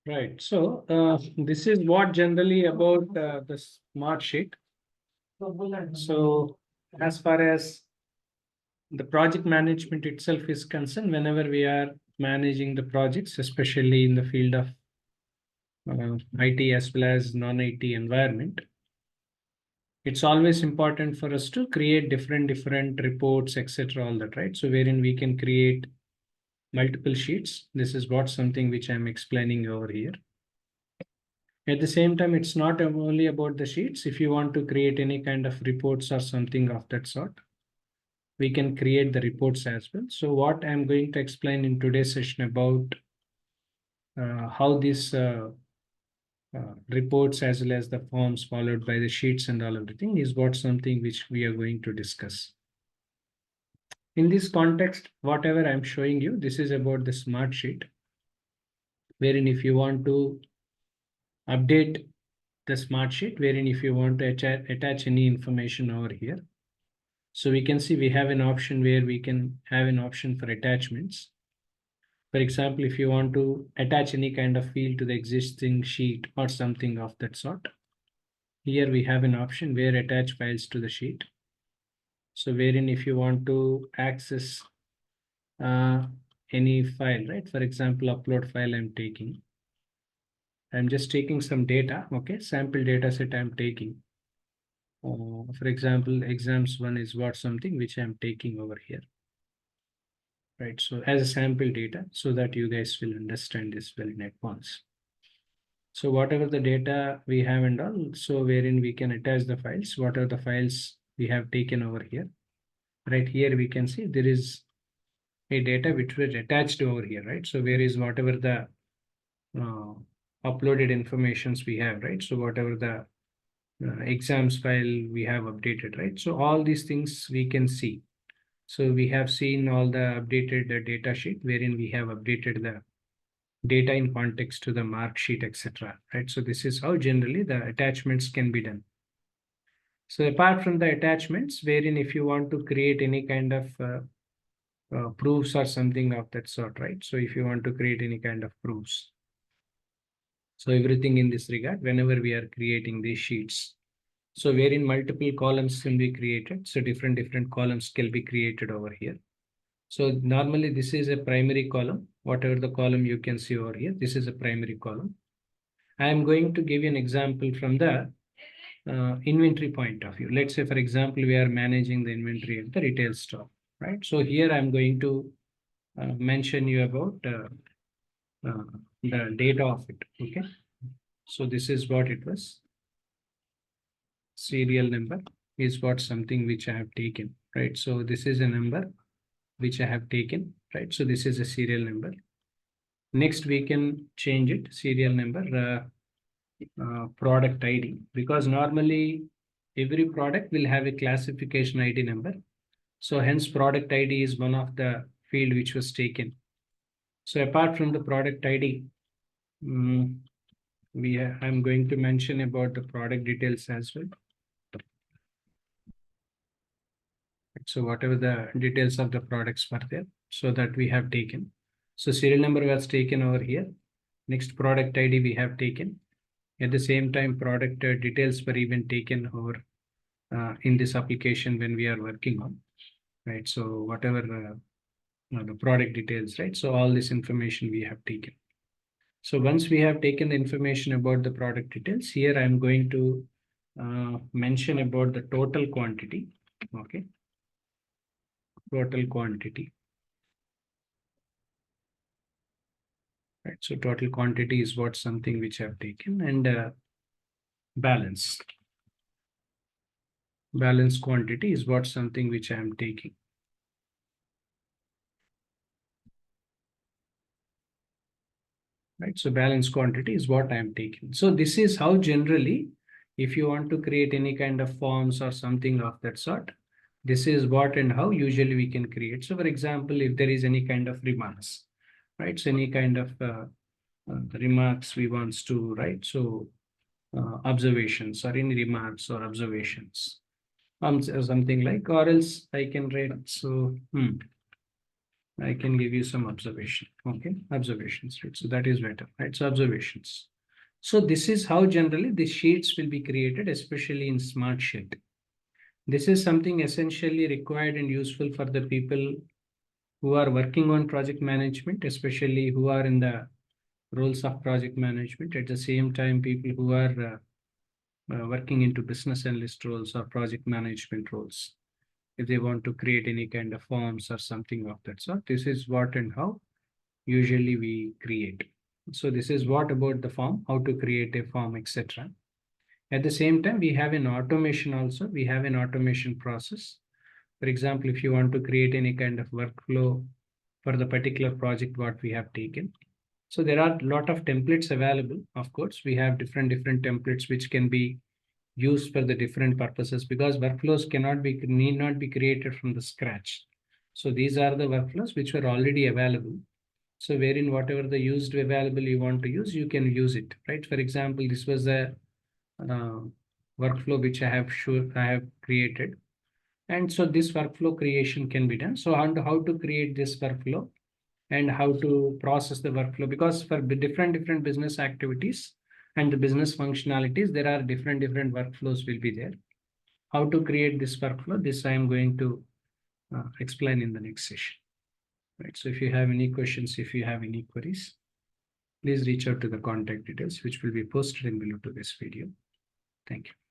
Right. So this is what generally about the smart sheet. So as far as the project management itself is concerned, whenever we are managing the projects, especially in the field of IT as well as non-IT environment, it's always important for us to create different reports, etc. All that, right? So wherein we can create multiple sheets. This is what something which I'm explaining over here. At the same time, it's not only about the sheets. If you want to create any kind of reports or something of that sort, we can create the reports as well. So what I'm going to explain in today's session about how these reports as well as the forms followed by the sheets and all everything is what something which we are going to discuss. In this context, whatever I'm showing you, this is about the smart sheet, wherein if you want to update the smart sheet, wherein if you want to attach any information over here. So we can see we have an option where we can have an option for attachments. For example, if you want to attach any kind of field to the existing sheet or something of that sort, here we have an option where attach files to the sheet. So wherein if you want to access any file, right? For example, upload file I'm taking. I'm just taking some data, okay? Sample data set I'm taking. For example, exams one is what something which I'm taking over here. Right, so as a sample data so that you guys will understand this well in advance. So whatever the data we have and all, so wherein we can attach the files, what are the files we have taken over here. Right here we can see there is a data which was attached over here, right? So where is whatever the uploaded informations we have, right? So whatever the exams file we have updated, right? So all these things we can see. So we have seen all the updated data sheet wherein we have updated the data in context to the mark sheet, etc. Right. So this is how generally the attachments can be done. So apart from the attachments, wherein if you want to create any kind of proofs or something of that sort, right? So if you want to create any kind of proofs. So everything in this regard, whenever we are creating these sheets, so wherein multiple columns can be created. So different columns can be created over here. So normally this is a primary column, whatever the column you can see over here, this is a primary column. I am going to give you an example from the inventory point of view. Let's say, for example, we are managing the inventory of the retail store, right? So here I'm going to mention you about the data of it, okay? So this is what it was. Serial number is what something which I have taken, right? So this is a number which I have taken, right? So this is a serial number. Next, we can change it, serial number, product ID, because normally every product will have a classification ID number. So hence product ID is one of the field which was taken. So apart from the product ID, I'm going to mention about the product details as well. So whatever the details of the products were there, so that we have taken. So serial number was taken over here. Next product ID we have taken. At the same time, product details were even taken over in this application when we are working on, right? So whatever the product details, right? So all this information we have taken. So once we have taken the information about the product details, here I'm going to mention about the total quantity, okay? Total quantity. Right, so total quantity is what something which I've taken, and balance. Balance quantity is what something which I am taking. Right, so balance quantity is what I am taking. So this is how generally, if you want to create any kind of forms or something of that sort, this is what and how usually we can create. So for example, if there is any kind of remarks, right? So any kind of remarks we wants to write. So observations or any remarks or observations, or something like, or else I can write. So I can give you some observation. Okay, observations, right? So that is better, right? So observations. So this is how generally the sheets will be created, especially in Smart Sheet. This is something essentially required and useful for the people who are working on project management, especially who are in the roles of project management. At the same time, people who are working into business analyst roles or project management roles, if they want to create any kind of forms or something of that sort, this is what and how usually we create. So this is what about the form, how to create a form, etc. At the same time, we have an automation also. We have an automation process. For example, if you want to create any kind of workflow for the particular project what we have taken. So there are a lot of templates available. Of course, we have different templates which can be used for the different purposes, because workflows need not be created from the scratch. So these are the workflows which were already available. So wherein whatever the used available you want to use, you can use it, right? For example, this was a uh, workflow which I have created. And so this workflow creation can be done. So how to create this workflow and how to process the workflow, because for different business activities and the business functionalities, there are different workflows will be there. How to create this workflow, this I am going to explain in the next session, right? So if you have any questions, if you have any queries, please reach out to the contact details which will be posted in below to this video. Thank you.